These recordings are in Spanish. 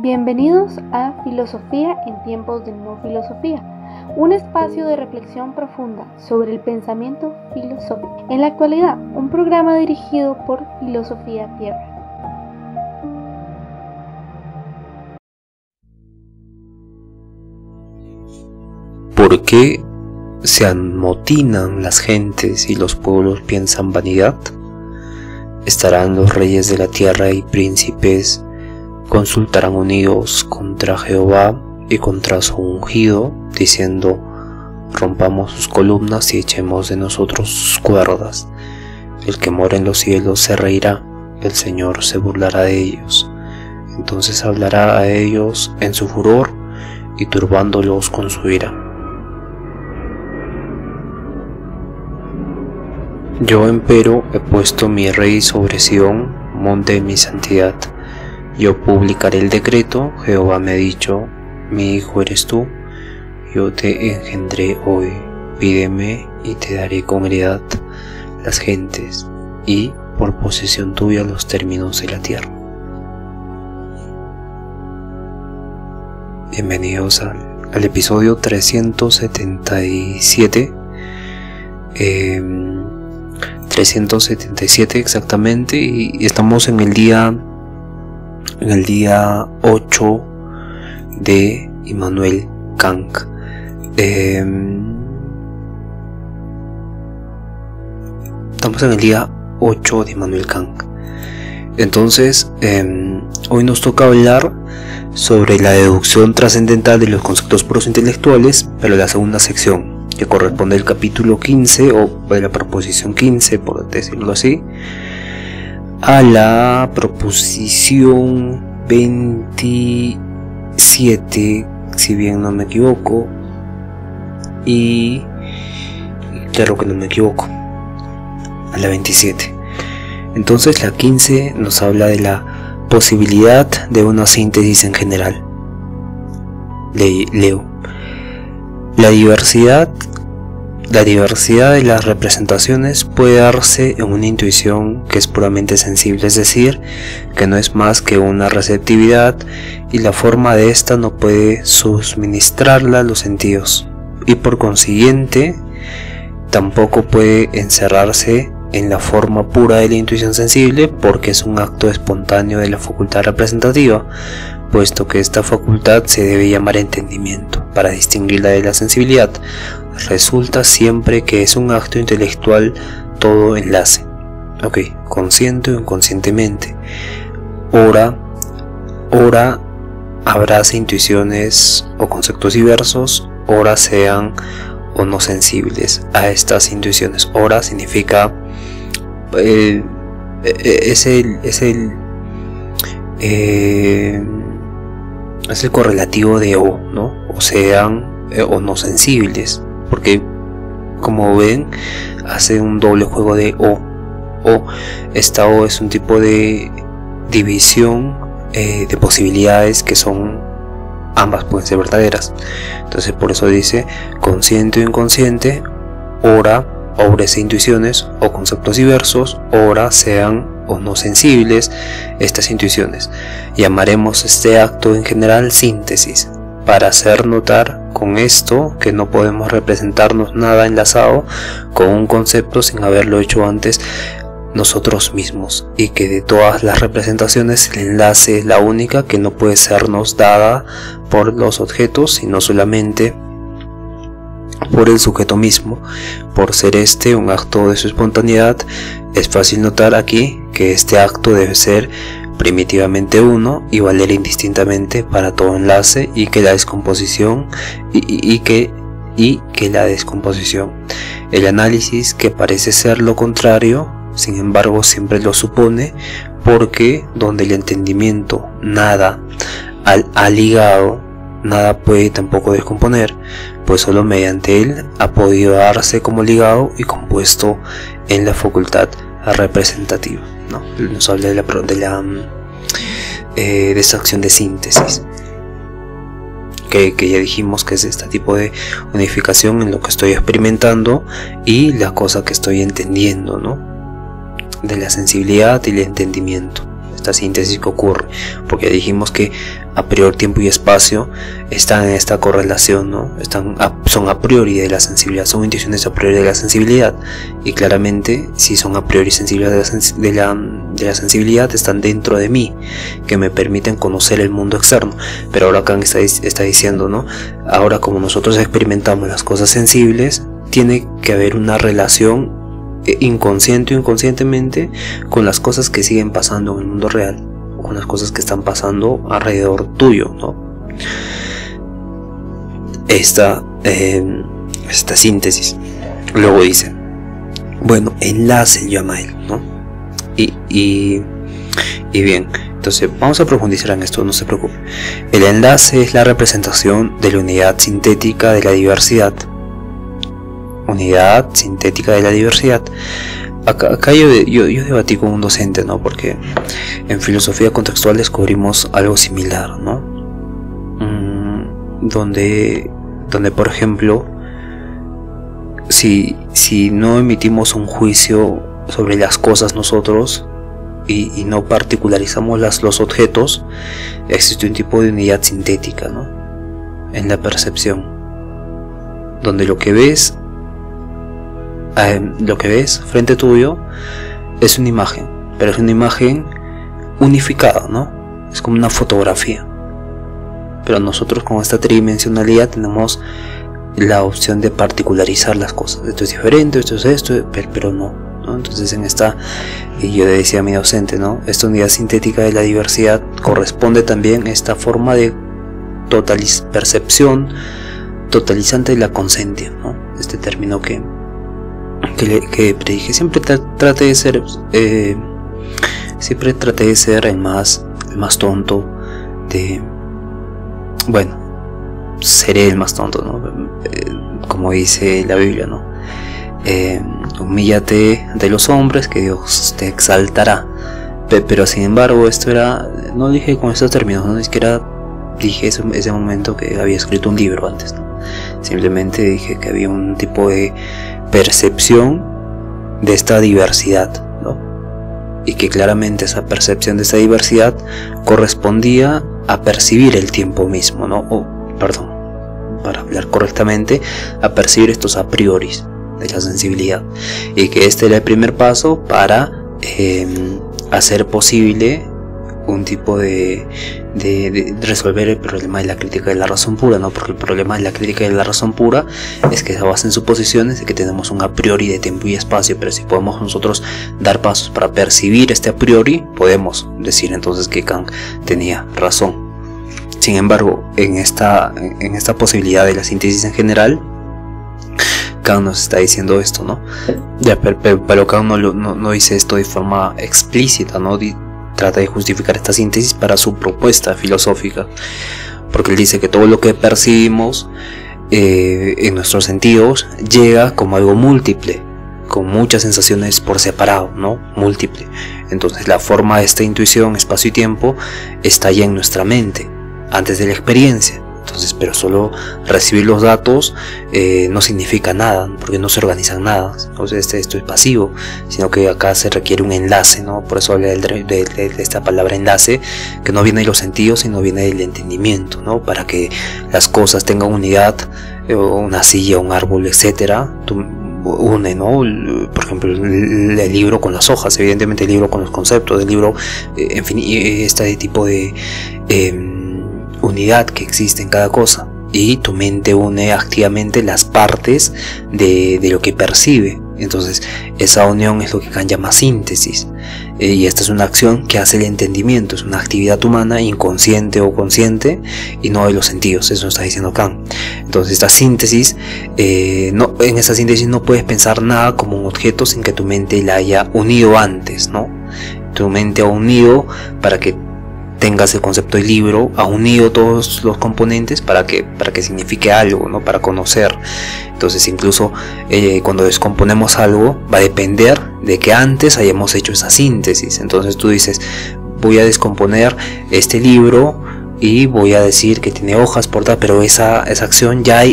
Bienvenidos a Filosofía en tiempos de no filosofía, un espacio de reflexión profunda sobre el pensamiento filosófico. En la actualidad, un programa dirigido por Filosofía Tierra. ¿Por qué se amotinan las gentes y los pueblos piensan vanidad? Estarán los reyes de la tierra y príncipes, consultarán unidos contra Jehová y contra su ungido, diciendo: rompamos sus columnas y echemos de nosotros sus cuerdas. El que mora en los cielos se reirá, el Señor se burlará de ellos. Entonces hablará a ellos en su furor y turbándolos con su ira. Yo empero he puesto mi rey sobre Sión, monte de mi santidad. Yo publicaré el decreto. Jehová me ha dicho: mi hijo eres tú, yo te engendré hoy. Pídeme y te daré con heredad las gentes y por posesión tuya los términos de la tierra. Bienvenidos al episodio 377. 377 exactamente, y estamos en el día 8 de Immanuel Kant. Estamos en el día 8 de Immanuel Kant. Entonces, hoy nos toca hablar sobre la deducción trascendental de los conceptos puros intelectuales, pero la segunda sección, que corresponde al capítulo 15 o de la proposición 15, por decirlo así, a la proposición 27, si bien no me equivoco, y claro que no me equivoco, a la 27. Entonces la 15 nos habla de la posibilidad de una síntesis en general. Leo: la diversidad de las representaciones puede darse en una intuición que es puramente sensible, es decir, que no es más que una receptividad, y la forma de esta no puede suministrarla a los sentidos, y por consiguiente tampoco puede encerrarse en la forma pura de la intuición sensible, porque es un acto espontáneo de la facultad representativa, puesto que esta facultad se debe llamar entendimiento. Para distinguirla de la sensibilidad, resulta siempre que es un acto intelectual todo enlace, consciente o inconscientemente. Ora abraza intuiciones o conceptos diversos, ora sean o no sensibles a estas intuiciones. Ora significa es el correlativo de o, ¿no? O sean o no sensibles, porque como ven hace un doble juego de o. Esta o es un tipo de división de posibilidades que son, ambas pueden ser verdaderas. Entonces por eso dice consciente o inconsciente, ora obedece intuiciones o conceptos diversos, ora sean o no sensibles estas intuiciones. Llamaremos este acto en general síntesis, para hacer notar con esto que no podemos representarnos nada enlazado con un concepto sin haberlo hecho antes nosotros mismos, y que de todas las representaciones el enlace es la única que no puede sernos dada por los objetos, sino solamente por el sujeto mismo. Por ser este un acto de su espontaneidad, es fácil notar aquí que este acto debe ser primitivamente uno y valer indistintamente para todo enlace, y que la descomposición el análisis, que parece ser lo contrario, sin embargo siempre lo supone, porque donde el entendimiento nada ha ligado, nada puede tampoco descomponer, pues solo mediante él ha podido darse como ligado y compuesto en la facultad representativa, ¿no? Nos habla de esta acción de síntesis, que ya dijimos que es este tipo de unificación en lo que estoy experimentando y la cosa que estoy entendiendo, ¿no? De la sensibilidad y el entendimiento. esta síntesis que ocurre, porque dijimos que a priori tiempo y espacio están en esta correlación, ¿no? Son a priori de la sensibilidad, son intuiciones a priori de la sensibilidad, y claramente si son a priori sensibles de la sensibilidad, están dentro de mí, que me permiten conocer el mundo externo. Pero ahora Kant está diciendo, ¿no? Ahora, como nosotros experimentamos las cosas sensibles, tiene que haber una relación inconsciente o inconscientemente con las cosas que siguen pasando en el mundo real, o con las cosas que están pasando alrededor tuyo, ¿no? Esta síntesis. Luego dice, bueno, enlace llama él, ¿no? Y bien, entonces vamos a profundizar en esto, no se preocupe. El enlace es la representación de la unidad sintética de la diversidad. Unidad sintética de la diversidad. Acá yo debatí con un docente, ¿no? Porque en filosofía contextual descubrimos algo similar, ¿no? Donde por ejemplo, si no emitimos un juicio sobre las cosas nosotros y no particularizamos los objetos, existe un tipo de unidad sintética, ¿no? En la percepción, donde lo que ves frente tuyo es una imagen, pero es una imagen unificada, ¿no? Es como una fotografía. Pero nosotros con esta tridimensionalidad tenemos la opción de particularizar las cosas. Esto es diferente, esto es esto, pero no, ¿no? Entonces y yo le decía a mi docente, ¿no? Esta unidad sintética de la diversidad corresponde también a esta forma de percepción totalizante de la consciente, ¿no? Este término que predije. Siempre traté de ser el más tonto seré el más tonto, ¿no? Como dice la Biblia, ¿no? Humíllate ante los hombres, que Dios te exaltará. Pero sin embargo, no dije con estos términos, no ni siquiera dije ese momento que había escrito un libro antes, ¿no? Simplemente dije que había un tipo de percepción de esta diversidad, ¿no? Y que claramente esa percepción de esta diversidad correspondía a percibir el tiempo mismo, ¿no? Para hablar correctamente, a percibir estos a priori de la sensibilidad, y que este era el primer paso para hacer posible un tipo de resolver el problema de la crítica de la razón pura, ¿no? Porque el problema de la crítica de la razón pura es que se basa en suposiciones de que tenemos un a priori de tiempo y espacio, pero si podemos nosotros dar pasos para percibir este a priori, podemos decir entonces que Kant tenía razón. Sin embargo, en esta posibilidad de la síntesis en general, Kant nos está diciendo esto, ¿no? Pero Kant no dice esto de forma explícita, ¿no? Trata de justificar esta síntesis para su propuesta filosófica, porque él dice que todo lo que percibimos en nuestros sentidos llega como algo múltiple, con muchas sensaciones por separado, ¿no? Múltiple. Entonces la forma de esta intuición, espacio y tiempo, está ya en nuestra mente, antes de la experiencia. Entonces, pero solo recibir los datos no significa nada, porque no se organizan nada. Entonces esto es pasivo, sino que acá se requiere un enlace, ¿no? Por eso habla de esta palabra enlace, que no viene de los sentidos, sino viene del entendimiento, ¿no? Para que las cosas tengan unidad, una silla, un árbol, etcétera, une, ¿no? Por ejemplo, el libro con las hojas, evidentemente el libro con los conceptos, el libro, en fin, este tipo de unidad que existe en cada cosa, y tu mente une activamente las partes de lo que percibe. Entonces esa unión es lo que Kant llama síntesis, y esta es una acción que hace el entendimiento, es una actividad humana inconsciente o consciente, y no de los sentidos. Eso está diciendo Kant. Entonces esta síntesis, en esa síntesis no puedes pensar nada como un objeto sin que tu mente la haya unido antes, ¿no? Tu mente ha unido para que tengas el concepto del libro, ha unido todos los componentes para que signifique algo, ¿no? Para conocer. Entonces incluso cuando descomponemos algo va a depender de que antes hayamos hecho esa síntesis. Entonces tú dices, voy a descomponer este libro y voy a decir que tiene hojas, portadas, pero esa acción ya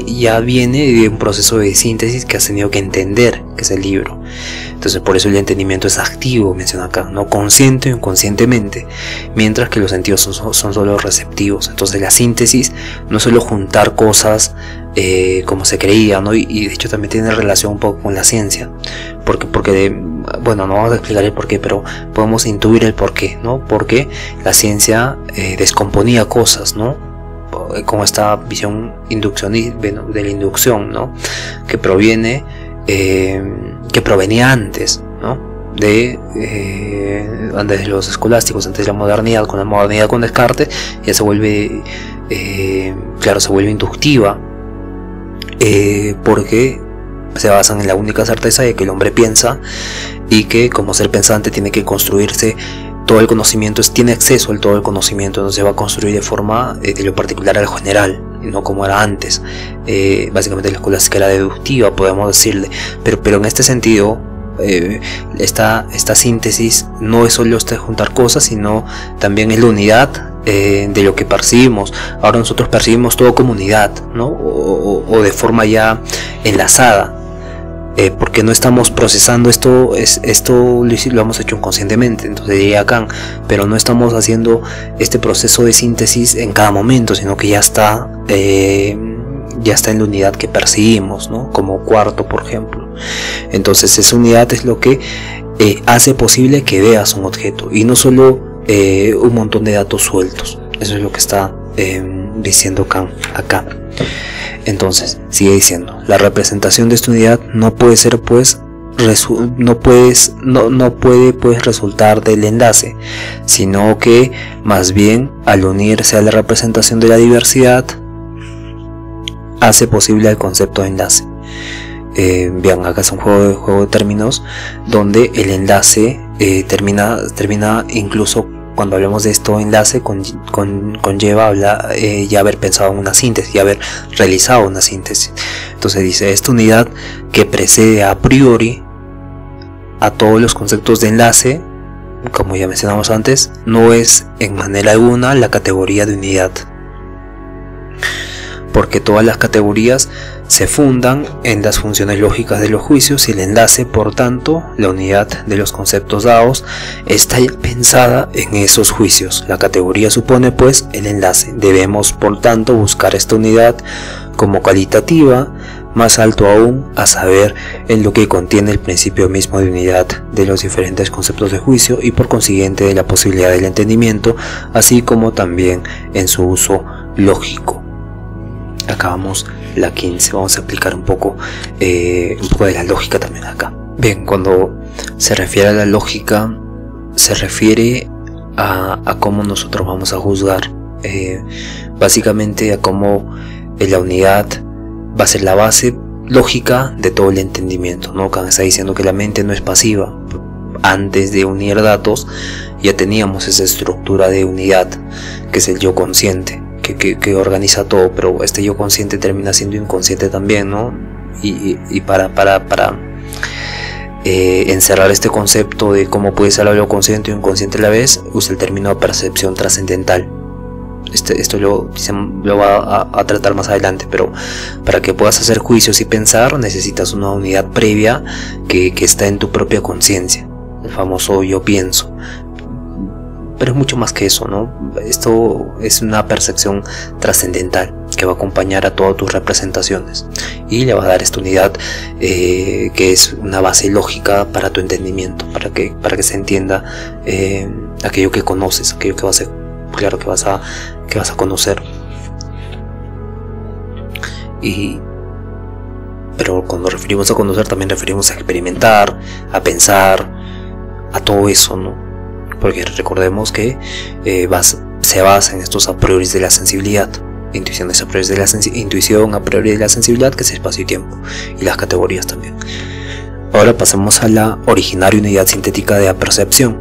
viene de un proceso de síntesis que has tenido que entender, que es el libro. Entonces por eso el entendimiento es activo, menciona acá, no consciente o inconscientemente, mientras que los sentidos son solo receptivos. Entonces la síntesis no es solo juntar cosas como se creía, ¿no? Y de hecho también tiene relación un poco con la ciencia, bueno, no vamos a explicar el porqué, pero podemos intuir el porqué, ¿no? Porque la ciencia descomponía cosas, ¿no? Como esta visión de la inducción, ¿no? Que provenía antes, ¿no? Antes de los escolásticos, antes de la modernidad. Con la modernidad, con Descartes, ya se vuelve, se vuelve inductiva, porque se basan en la única certeza de que el hombre piensa y que como ser pensante tiene que construirse todo el conocimiento, tiene acceso a todo el conocimiento, entonces se va a construir de forma de lo particular a lo general, no como era antes. Básicamente la escolástica era deductiva, podemos decirle, pero en este sentido esta síntesis no es solo juntar cosas, sino también es la unidad de lo que percibimos. Ahora nosotros percibimos todo como unidad, ¿no? O de forma ya enlazada, porque no estamos procesando esto lo hemos hecho inconscientemente, entonces diría Kant, pero no estamos haciendo este proceso de síntesis en cada momento, sino que ya está en la unidad que percibimos, ¿no? Como cuarto, por ejemplo. Entonces esa unidad es lo que hace posible que veas un objeto y no solo un montón de datos sueltos. Eso es lo que está diciendo Kant acá. Entonces sigue diciendo, la representación de esta unidad no puede ser no puede resultar del enlace, sino que más bien al unirse a la representación de la diversidad hace posible el concepto de enlace. Bien, acá es un juego de términos donde el enlace termina incluso cuando hablamos de esto, enlace conlleva ya haber pensado en una síntesis, ya haber realizado una síntesis. Entonces dice, esta unidad que precede a priori a todos los conceptos de enlace, como ya mencionamos antes, no es en manera alguna la categoría de unidad, porque todas las categorías se fundan en las funciones lógicas de los juicios y el enlace, por tanto, la unidad de los conceptos dados está ya pensada en esos juicios. La categoría supone pues el enlace. Debemos, por tanto, buscar esta unidad como cualitativa, más alto aún, a saber, en lo que contiene el principio mismo de unidad de los diferentes conceptos de juicio y por consiguiente de la posibilidad del entendimiento, así como también en su uso lógico. Acabamos la 15, vamos a explicar un poco de la lógica también acá. Bien, cuando se refiere a la lógica, se refiere a cómo nosotros vamos a juzgar, básicamente a cómo la unidad va a ser la base lógica de todo el entendimiento, ¿no? Kant está diciendo que la mente no es pasiva. Antes de unir datos ya teníamos esa estructura de unidad que es el yo consciente, que organiza todo, pero este yo consciente termina siendo inconsciente también, ¿no? Y para encerrar este concepto de cómo puede ser algo consciente o inconsciente a la vez, usa el término percepción trascendental. Esto lo va a tratar más adelante, pero para que puedas hacer juicios y pensar necesitas una unidad previa que está en tu propia conciencia, el famoso yo pienso. Pero es mucho más que eso, ¿no? Esto es una percepción trascendental que va a acompañar a todas tus representaciones y le va a dar esta unidad que es una base lógica para tu entendimiento, para que se entienda aquello que conoces, aquello que va a ser claro que vas a conocer. Pero cuando referimos a conocer también referimos a experimentar, a pensar, a todo eso, ¿no? Porque recordemos que se basa en estos a priori de la sensibilidad. Intuición a priori de la sensibilidad, que es espacio y tiempo, y las categorías también. Ahora pasemos a la originaria unidad sintética de apercepción.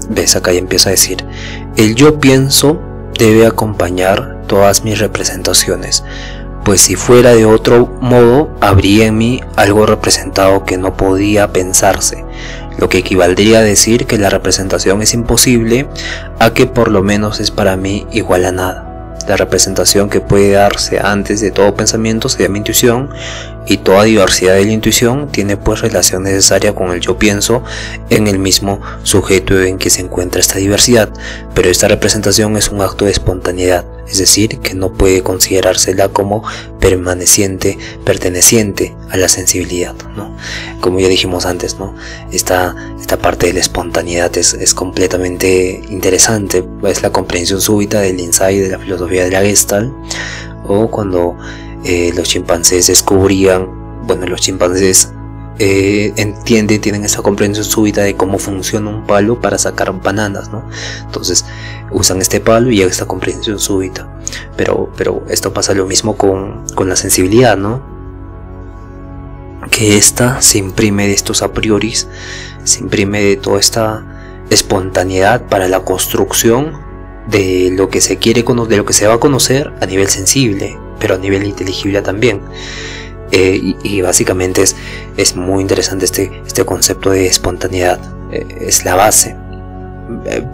Ves, acá ya empieza a decir: el yo pienso debe acompañar todas mis representaciones, pues si fuera de otro modo habría en mí algo representado que no podía pensarse. lo que equivaldría a decir que la representación es imposible a que por lo menos es para mí igual a nada. La representación que puede darse antes de todo pensamiento se llama intuición, y toda diversidad de la intuición tiene pues relación necesaria con el yo pienso en el mismo sujeto en que se encuentra esta diversidad, pero esta representación es un acto de espontaneidad, es decir, que no puede considerársela como perteneciente a la sensibilidad, ¿no? Como ya dijimos antes, ¿no? Esta parte de la espontaneidad es completamente interesante, es la comprensión súbita del insight de la filosofía de la Gestalt, o cuando los chimpancés descubrían, los chimpancés tienen esa comprensión súbita de cómo funciona un palo para sacar bananas, ¿no? Entonces usan este palo y llega esta comprensión súbita, pero esto pasa lo mismo con la sensibilidad, ¿no? Que esta se imprime de estos a priori, se imprime de toda esta espontaneidad para la construcción de lo que se quiere conocer, de lo que se va a conocer a nivel sensible, pero a nivel inteligible también. Y básicamente es muy interesante este concepto de espontaneidad, es la base.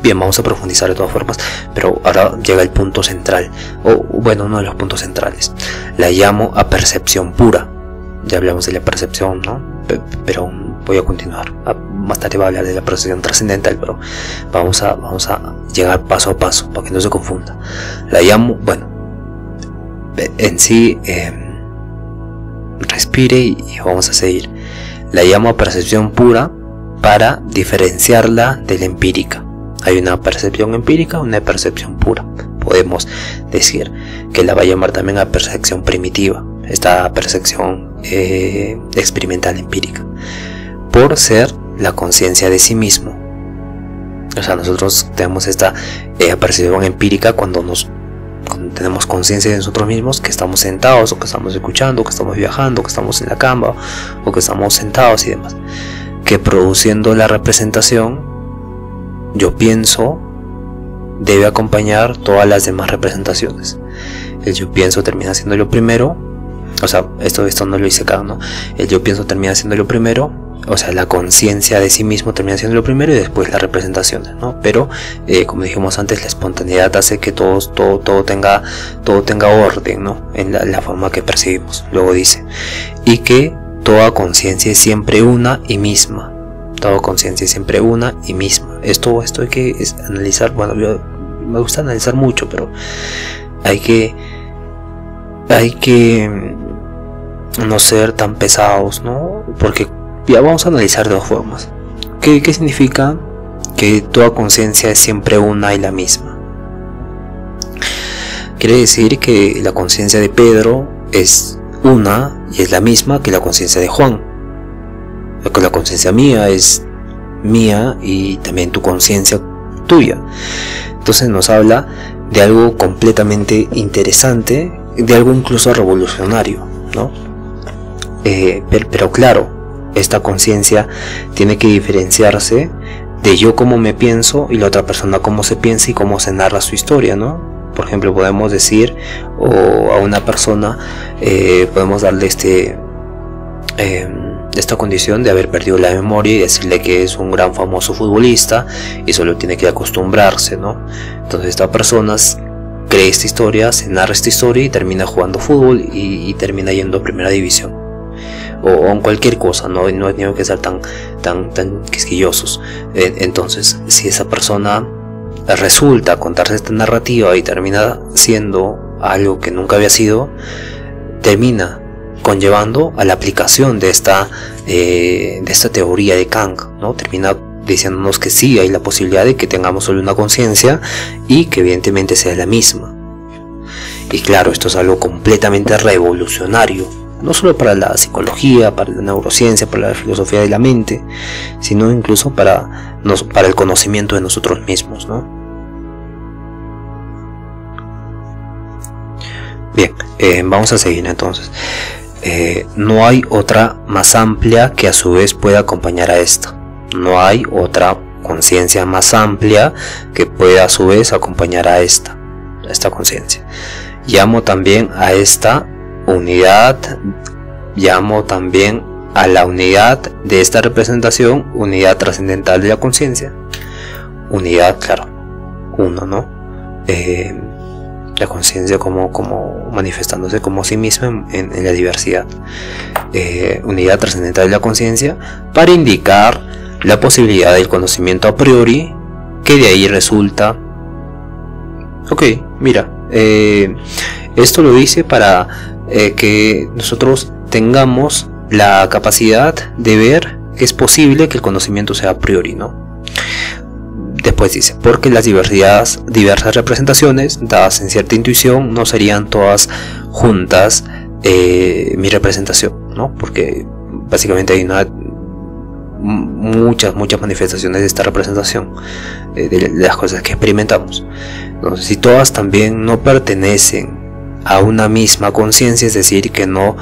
Bien, vamos a profundizar de todas formas, pero ahora llega el punto central, uno de los puntos centrales. La llamo a percepción pura. Ya hablamos de la percepción, ¿no? Pero voy a continuar. Más tarde voy a hablar de la percepción trascendental, pero vamos a llegar paso a paso para que no se confunda. La llamo, en sí, respire y vamos a seguir. La llamo a percepción pura para diferenciarla de la empírica. Hay una percepción empírica, una percepción pura. Podemos decir que la va a llamar también a percepción primitiva, esta percepción experimental empírica, por ser la conciencia de sí mismo. O sea, nosotros tenemos esta percepción empírica cuando tenemos conciencia de nosotros mismos, que estamos sentados, o que estamos escuchando, o que estamos viajando, o que estamos en la cama, o que estamos sentados y demás. Que produciendo la representación, yo pienso, debe acompañar todas las demás representaciones. El yo pienso termina siendo lo primero, o sea, esto no lo hice acá, ¿no? El yo pienso termina siendo lo primero, o sea, la conciencia de sí mismo termina siendo lo primero y después las representaciones, ¿no? Pero, como dijimos antes, la espontaneidad hace que todo tenga orden, ¿no? En la forma que percibimos. Luego dice, y que toda conciencia es siempre una y misma. Toda conciencia es siempre una y misma. Esto hay que analizar. Bueno, me gusta analizar mucho, pero hay que no ser tan pesados, ¿no? Porque ya vamos a analizar de dos formas. ¿Qué significa que toda conciencia es siempre una y la misma? Quiere decir que la conciencia de Pedro es una y es la misma que la conciencia de Juan. Que la conciencia mía es mía y también tu conciencia tuya. Entonces nos habla de algo completamente interesante, de algo incluso revolucionario, ¿no? Pero claro, esta conciencia tiene que diferenciarse de yo cómo me pienso y la otra persona cómo se piensa y cómo se narra su historia, ¿no? Por ejemplo, podemos decir, o a una persona podemos darle esta condición de haber perdido la memoria y decirle que es un gran famoso futbolista y solo tiene que acostumbrarse, ¿no? Entonces esta persona cree esta historia, se narra esta historia y termina jugando fútbol y termina yendo a primera división, o en cualquier cosa, no tiene que ser tan quisquillosos. Entonces, si esa persona resulta contarse esta narrativa y termina siendo algo que nunca había sido, termina conllevando a la aplicación de esta teoría de Kant, ¿no? Termina diciéndonos que sí hay la posibilidad de que tengamos solo una conciencia y que evidentemente sea la misma. Y claro, esto es algo completamente revolucionario, no solo para la psicología, para la neurociencia, para la filosofía de la mente, sino incluso para el conocimiento de nosotros mismos, ¿no? Bien, vamos a seguir entonces. No hay otra más amplia que a su vez pueda acompañar a esta. No hay otra conciencia más amplia que pueda a su vez acompañar a esta conciencia. Llamo también a esta unidad, llamo también a la unidad de esta representación, unidad trascendental de la conciencia, unidad, claro, uno, ¿no? La conciencia como manifestándose como sí misma en la diversidad, unidad trascendental de la conciencia, para indicar la posibilidad del conocimiento a priori, que de ahí resulta, ok, mira, esto lo hice para que nosotros tengamos la capacidad de ver que es posible que el conocimiento sea a priori, ¿no? Después dice, porque las diversas representaciones dadas en cierta intuición no serían todas juntas mi representación, ¿no? Porque básicamente hay muchas manifestaciones de esta representación, de las cosas que experimentamos. Entonces, si todas también no pertenecen a una misma conciencia, es decir, que no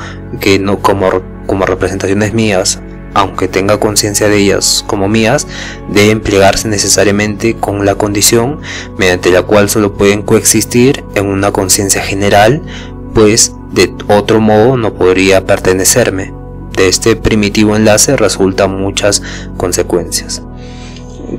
como representaciones mías, aunque tenga conciencia de ellas como mías, deben plegarse necesariamente con la condición mediante la cual solo pueden coexistir en una conciencia general, pues de otro modo no podría pertenecerme. De este primitivo enlace resultan muchas consecuencias.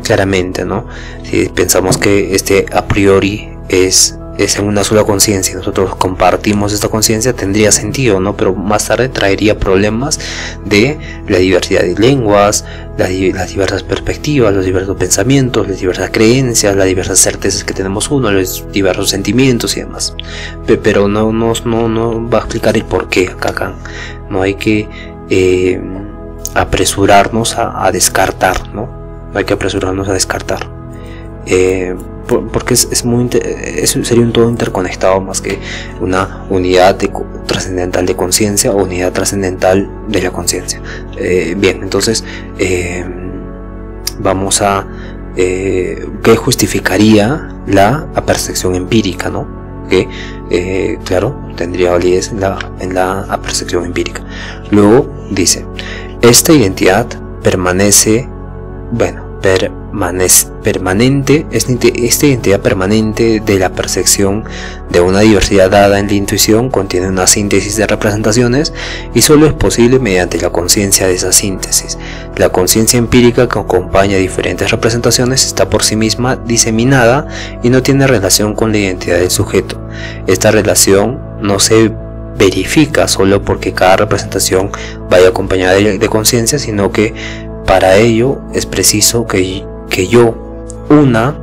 Claramente, ¿no? Si pensamos que este a priori es en una sola conciencia, nosotros compartimos esta conciencia, tendría sentido, ¿no? Pero más tarde traería problemas de la diversidad de lenguas, las diversas perspectivas, los diversos pensamientos, las diversas creencias, las diversas certezas que tenemos uno, los diversos sentimientos y demás. Pero no va a explicar el por qué acá. No hay que apresurarnos a descartar, ¿no? No hay que apresurarnos a descartar. Porque sería un todo interconectado más que una unidad trascendental de conciencia o unidad trascendental de la conciencia. Bien, entonces vamos a ¿qué justificaría la apercepción empírica, ¿no? Que claro, tendría validez en la apercepción empírica. Luego dice, esta identidad permanente, esta identidad permanente de la percepción de una diversidad dada en la intuición contiene una síntesis de representaciones y solo es posible mediante la conciencia de esa síntesis. La conciencia empírica que acompaña diferentes representaciones está por sí misma diseminada y no tiene relación con la identidad del sujeto. Esta relación no se verifica solo porque cada representación vaya acompañada de conciencia, sino que para ello es preciso que yo una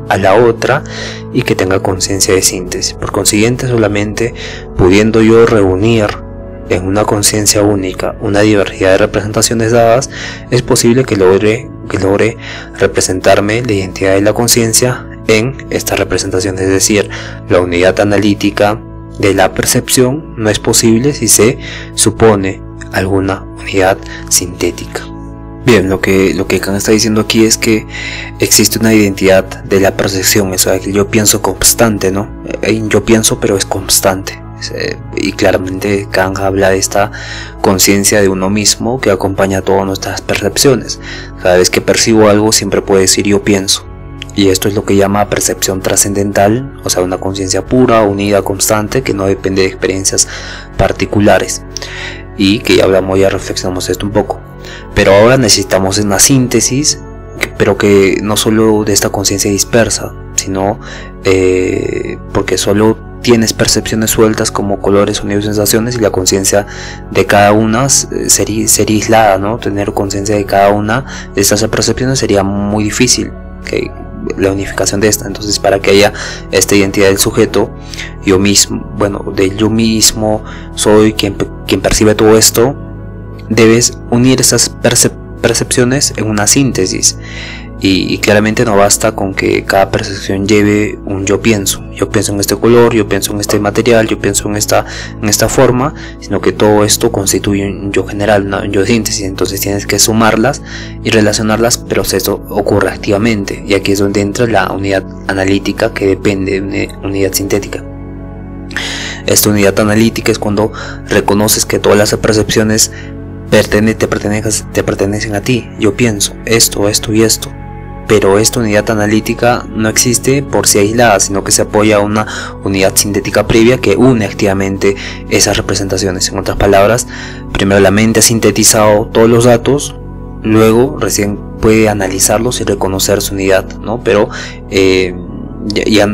a la otra y que tenga conciencia de síntesis. Por consiguiente, solamente pudiendo yo reunir en una conciencia única una diversidad de representaciones dadas, es posible que logre representarme la identidad de la conciencia en estas representaciones. Es decir, la unidad analítica de la percepción no es posible si se supone alguna unidad sintética. Bien, lo que Kant está diciendo aquí es que existe una identidad de la percepción, o sea, que yo pienso constante, ¿no? Yo pienso, pero es constante. Y claramente Kant habla de esta conciencia de uno mismo que acompaña todas nuestras percepciones. Cada vez que percibo algo siempre puedo decir yo pienso. Y esto es lo que llama percepción trascendental, o sea, una conciencia pura, unida, constante, que no depende de experiencias particulares. Y que ya reflexionamos esto un poco. Pero ahora necesitamos una síntesis, pero que no solo de esta conciencia dispersa, sino porque solo tienes percepciones sueltas como colores, sonidos, sensaciones, y la conciencia de cada una sería aislada, ¿no? Tener conciencia de cada una de estas percepciones sería muy difícil, que la unificación de esta. Entonces, para que haya esta identidad del sujeto, yo mismo soy quien percibe todo esto, debes unir esas percepciones en una síntesis. Y claramente no basta con que cada percepción lleve un yo pienso en este color, yo pienso en este material, yo pienso en esta forma, sino que todo esto constituye un yo general, un yo síntesis. Entonces tienes que sumarlas y relacionarlas, pero eso ocurre activamente, y aquí es donde entra la unidad analítica, que depende de una unidad sintética. Esta unidad analítica es cuando reconoces que todas las percepciones te pertenecen a ti. Yo pienso esto y esto, pero esta unidad analítica no existe por sí aislada, sino que se apoya a una unidad sintética previa que une activamente esas representaciones. En otras palabras, primero la mente ha sintetizado todos los datos, luego recién puede analizarlos y reconocer su unidad, ¿no? Pero ya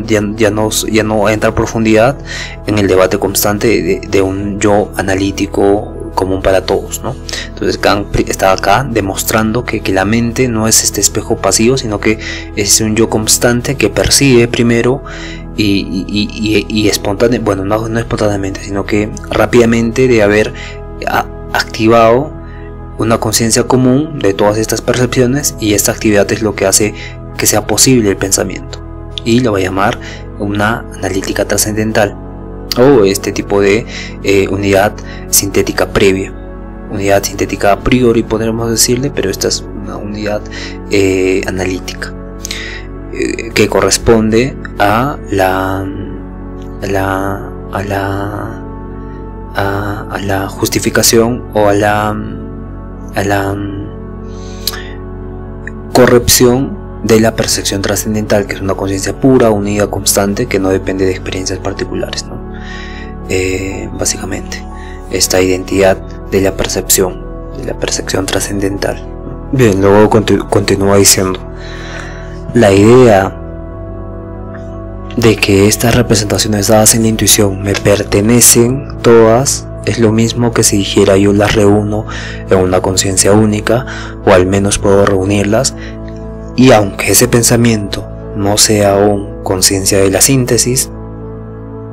no entra a profundidad en el debate constante de un yo analítico común para todos, ¿no? Entonces Kant está acá demostrando que la mente no es este espejo pasivo, sino que es un yo constante que percibe primero y espontáneamente, bueno, no espontáneamente, sino que rápidamente de haber activado una conciencia común de todas estas percepciones, y esta actividad es lo que hace que sea posible el pensamiento, y lo va a llamar una analítica trascendental, o este tipo de unidad sintética previa, unidad sintética a priori podríamos decirle, pero esta es una unidad analítica que corresponde a la justificación o a la corrupción de la percepción trascendental, que es una conciencia pura, unida, constante, que no depende de experiencias particulares, ¿no? Básicamente esta identidad de la percepción trascendental. Bien, luego continúa diciendo: la idea de que estas representaciones dadas en la intuición me pertenecen todas es lo mismo que si dijera yo las reúno en una conciencia única, o al menos puedo reunirlas, y aunque ese pensamiento no sea aún conciencia de la síntesis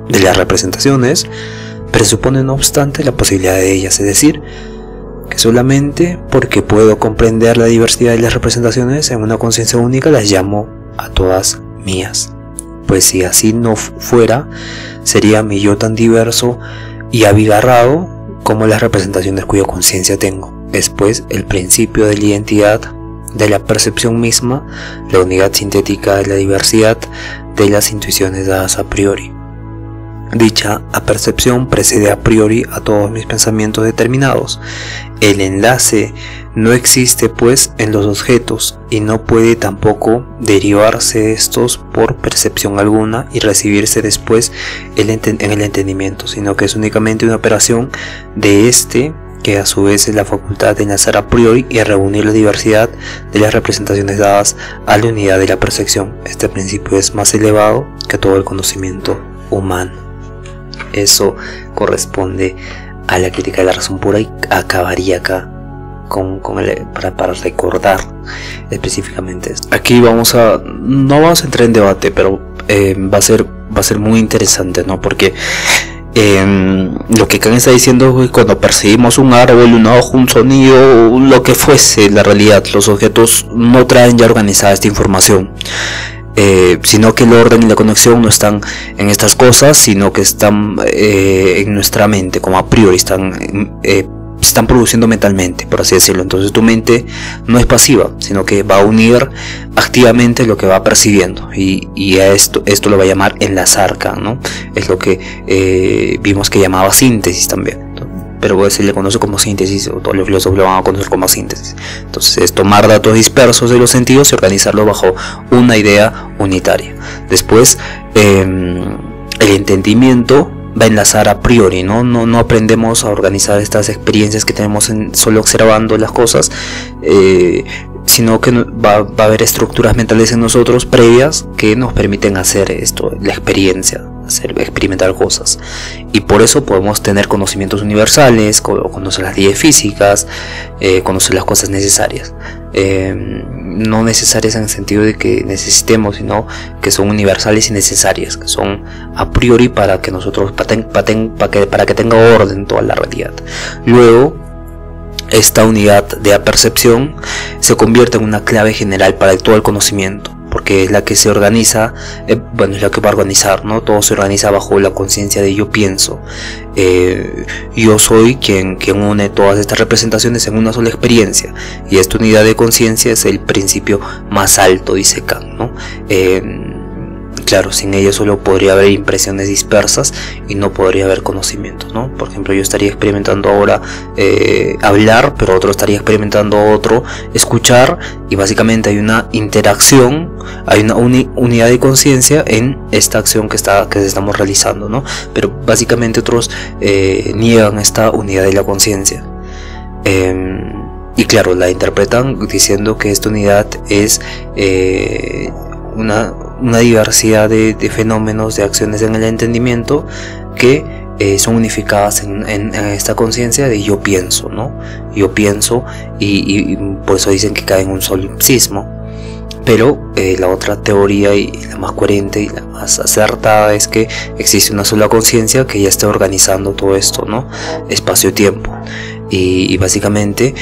de las representaciones, presupone no obstante la posibilidad de ellas, es decir, que solamente porque puedo comprender la diversidad de las representaciones en una conciencia única las llamo a todas mías, pues si así no fuera, sería mi yo tan diverso y abigarrado como las representaciones cuya conciencia tengo. Es pues el principio de la identidad de la percepción misma, la unidad sintética de la diversidad de las intuiciones dadas a priori. Dicha apercepción precede a priori a todos mis pensamientos determinados. El enlace no existe pues en los objetos, y no puede tampoco derivarse estos por percepción alguna y recibirse después en el entendimiento, sino que es únicamente una operación de este, que a su vez es la facultad de enlazar a priori y reunir la diversidad de las representaciones dadas a la unidad de la percepción. Este principio es más elevado que todo el conocimiento humano. Eso corresponde a la crítica de la razón pura, y acabaría acá para recordar específicamente esto. Aquí no vamos a entrar en debate, pero va a ser muy interesante, ¿no? Porque lo que Kant está diciendo es que cuando percibimos un árbol, un ojo, un sonido, lo que fuese la realidad, los objetos no traen ya organizada esta información, sino que el orden y la conexión no están en estas cosas, sino que están en nuestra mente, como a priori se están produciendo mentalmente, por así decirlo. Entonces tu mente no es pasiva, sino que va a unir activamente lo que va percibiendo, y a esto lo va a llamar enlazar, ¿no? Es lo que vimos que llamaba síntesis también, pero se le conoce como síntesis, o todos los filósofos lo van a conocer como síntesis. Entonces es tomar datos dispersos de los sentidos y organizarlos bajo una idea unitaria. Después el entendimiento va a enlazar a priori, no aprendemos a organizar estas experiencias que tenemos solo observando las cosas, sino que va a haber estructuras mentales en nosotros previas que nos permiten hacer esto, la experiencia, experimentar cosas, y por eso podemos tener conocimientos universales, conocer las leyes físicas, conocer las cosas necesarias, no necesarias en el sentido de que necesitemos, sino que son universales y necesarias, que son a priori para que nosotros para que tenga orden toda la realidad. Luego esta unidad de apercepción se convierte en una clave general para todo el conocimiento, porque es la que se organiza, es la que va a organizar, ¿no? Todo se organiza bajo la conciencia de yo pienso. Yo soy quien une todas estas representaciones en una sola experiencia, y esta unidad de conciencia es el principio más alto, dice Kant, ¿no? claro, sin ella solo podría haber impresiones dispersas y no podría haber conocimiento, ¿no? Por ejemplo, yo estaría experimentando ahora hablar, pero otro estaría experimentando otro escuchar, y básicamente hay una interacción, hay una unidad de conciencia en esta acción que estamos realizando, ¿no? Pero básicamente otros niegan esta unidad de la conciencia. Y claro, la interpretan diciendo que esta unidad es una diversidad de fenómenos, de acciones en el entendimiento que son unificadas en esta conciencia de yo pienso, ¿no? Yo pienso, y por eso dicen que cae en un solipsismo. Pero la otra teoría, y la más coherente y la más acertada, es que existe una sola conciencia que ya está organizando todo esto, ¿no? Espacio-tiempo. Y básicamente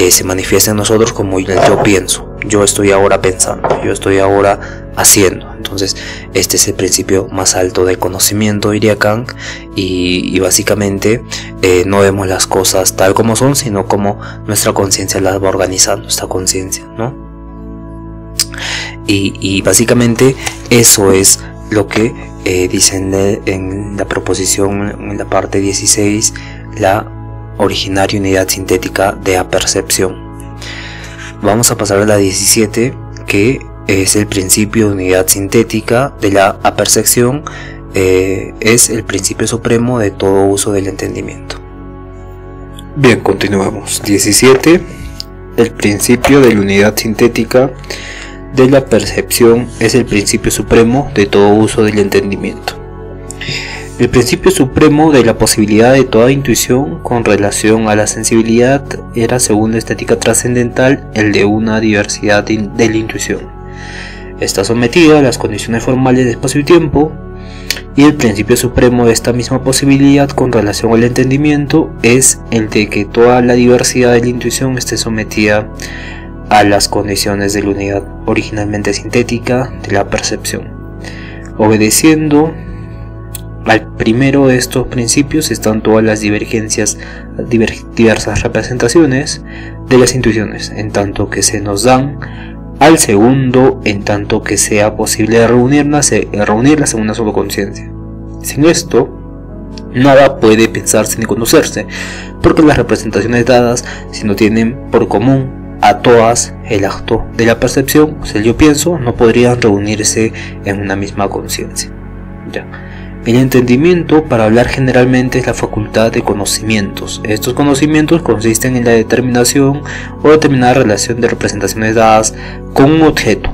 se manifiesta en nosotros como el yo pienso. Yo estoy ahora pensando, yo estoy ahora haciendo. Entonces este es el principio más alto del conocimiento, diría Kant, y básicamente no vemos las cosas tal como son, sino como nuestra conciencia las va organizando, esta conciencia, ¿no? Y básicamente eso es lo que dicen en la proposición, en la parte 16, la originaria unidad sintética de apercepción. Vamos a pasar a la 17, que es el principio de unidad sintética de la apercepción, es el principio supremo de todo uso del entendimiento. Bien, continuamos. 17. El principio de la unidad sintética de la percepción es el principio supremo de todo uso del entendimiento. El principio supremo de la posibilidad de toda intuición con relación a la sensibilidad era, según la estética trascendental, el de una diversidad de la intuición. Está sometida a las condiciones formales de espacio y tiempo, y el principio supremo de esta misma posibilidad con relación al entendimiento es el de que toda la diversidad de la intuición esté sometida a las condiciones de la unidad originalmente sintética de la percepción. Obedeciendo al primero de estos principios están todas las diversas representaciones de las intuiciones, en tanto que se nos dan; al segundo, en tanto que sea posible reunirlas en una sola conciencia. Sin esto, nada puede pensarse ni conocerse, porque las representaciones dadas, si no tienen por común a todas el acto de la percepción, o sea, el yo pienso, no podrían reunirse en una misma conciencia. El entendimiento, para hablar generalmente, es la facultad de conocimientos. Estos conocimientos consisten en la determinación o determinada relación de representaciones dadas con un objeto,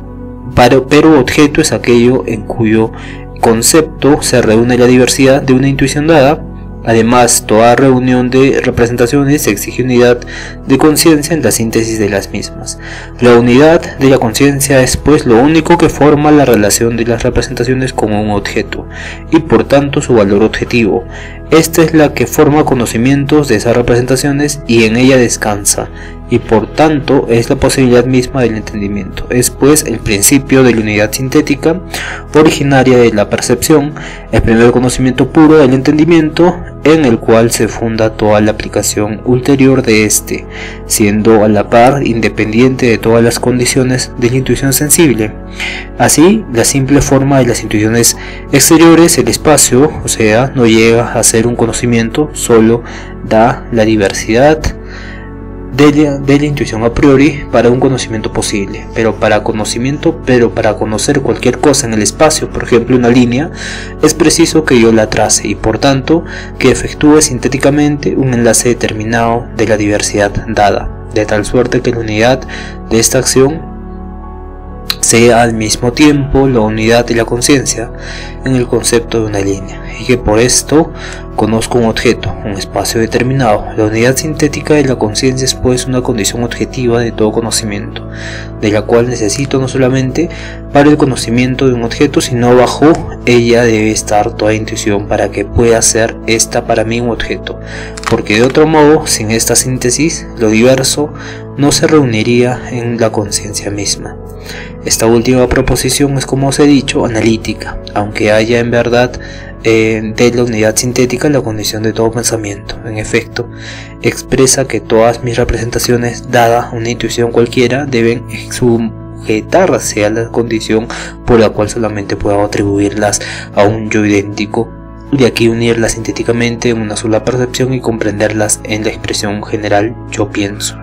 pero objeto es aquello en cuyo concepto se reúne la diversidad de una intuición dada. Además, toda reunión de representaciones exige unidad de conciencia en la síntesis de las mismas. La unidad de la conciencia es, pues, lo único que forma la relación de las representaciones con un objeto, y por tanto su valor objetivo. Esta es la que forma conocimientos de esas representaciones y en ella descansa, y por tanto es la posibilidad misma del entendimiento. Es, pues, el principio de la unidad sintética originaria de la percepción, el primer conocimiento puro del entendimiento, en el cual se funda toda la aplicación ulterior de este, siendo a la par independiente de todas las condiciones de la intuición sensible. Así, la simple forma de las intuiciones exteriores, el espacio, o sea, no llega a ser un conocimiento, solo da la diversidad de la intuición a priori para un conocimiento posible, pero para conocer cualquier cosa en el espacio, por ejemplo una línea, es preciso que yo la trace y por tanto que efectúe sintéticamente un enlace determinado de la diversidad dada, de tal suerte que la unidad de esta acción sea al mismo tiempo la unidad de la conciencia en el concepto de una línea, y que por esto conozco un objeto, un espacio determinado. La unidad sintética de la conciencia es, pues, una condición objetiva de todo conocimiento, de la cual necesito no solamente para el conocimiento de un objeto, sino bajo ella debe estar toda intuición para que pueda ser esta para mí un objeto, porque de otro modo, sin esta síntesis, lo diverso no se reuniría en la conciencia misma. Esta última proposición es, como os he dicho, analítica, aunque haya en verdad de la unidad sintética la condición de todo pensamiento. En efecto, expresa que todas mis representaciones, dada una intuición cualquiera, deben en su sujetarse a la condición por la cual solamente puedo atribuirlas a un yo idéntico, de aquí unirlas sintéticamente en una sola percepción y comprenderlas en la expresión general yo pienso.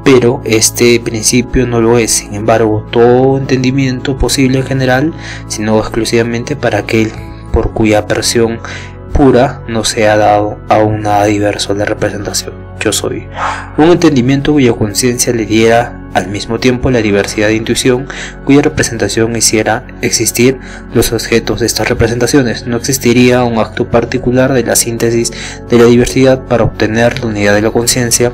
Pero este principio no lo es, sin embargo, todo entendimiento posible en general, sino exclusivamente para aquel por cuya aperción pura no se ha dado aún nada diverso a la representación yo soy. Un entendimiento cuya conciencia le diera al mismo tiempo la diversidad de intuición cuya representación hiciera existir los objetos de estas representaciones. No existiría un acto particular de la síntesis de la diversidad para obtener la unidad de la conciencia,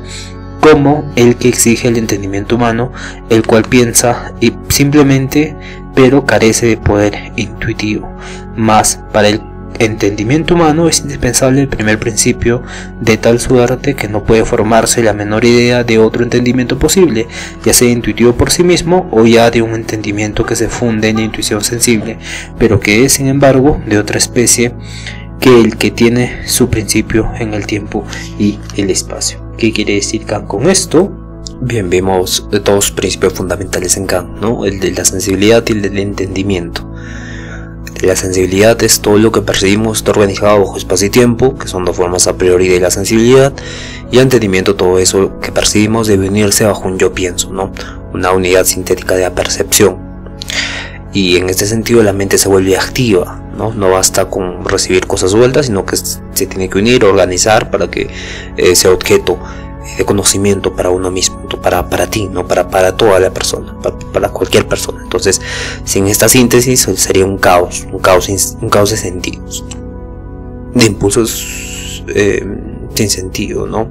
como el que exige el entendimiento humano, el cual piensa y simplemente, pero carece de poder intuitivo. Mas para el entendimiento humano es indispensable el primer principio, de tal suerte que no puede formarse la menor idea de otro entendimiento posible, ya sea intuitivo por sí mismo o ya de un entendimiento que se funde en la intuición sensible, pero que es sin embargo de otra especie que el que tiene su principio en el tiempo y el espacio. ¿Qué quiere decir Kant con esto? Bien, vemos dos principios fundamentales en Kant, ¿no? El de la sensibilidad y el del entendimiento. La sensibilidad es todo lo que percibimos, está organizado bajo espacio y tiempo, que son dos formas a priori de la sensibilidad, y el entendimiento, todo eso que percibimos debe unirse bajo un yo pienso, ¿no? Una unidad sintética de la percepción. Y en este sentido la mente se vuelve activa, ¿no? No basta con recibir cosas sueltas, sino que se tiene que unir, organizar para que sea objeto de conocimiento para uno mismo, para ti, no para toda la persona, para cualquier persona. Entonces, sin esta síntesis sería un caos de sentidos, de impulsos sin sentido, ¿no?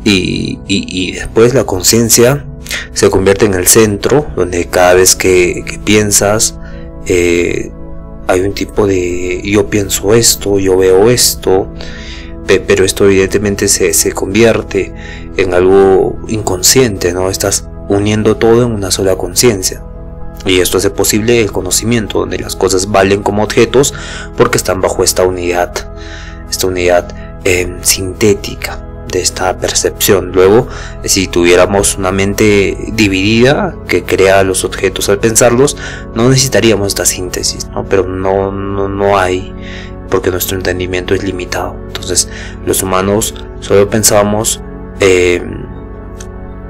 Y después la conciencia se convierte en el centro, donde cada vez que piensas hay un tipo de yo pienso esto, yo veo esto, pero esto evidentemente se convierte en algo inconsciente, ¿no? Estás uniendo todo en una sola conciencia. Y esto hace posible el conocimiento, donde las cosas valen como objetos porque están bajo esta unidad sintética de esta percepción. Luego, si tuviéramos una mente dividida que crea los objetos al pensarlos, no necesitaríamos esta síntesis, ¿no? Pero no hay, porque nuestro entendimiento es limitado. Entonces los humanos solo pensamos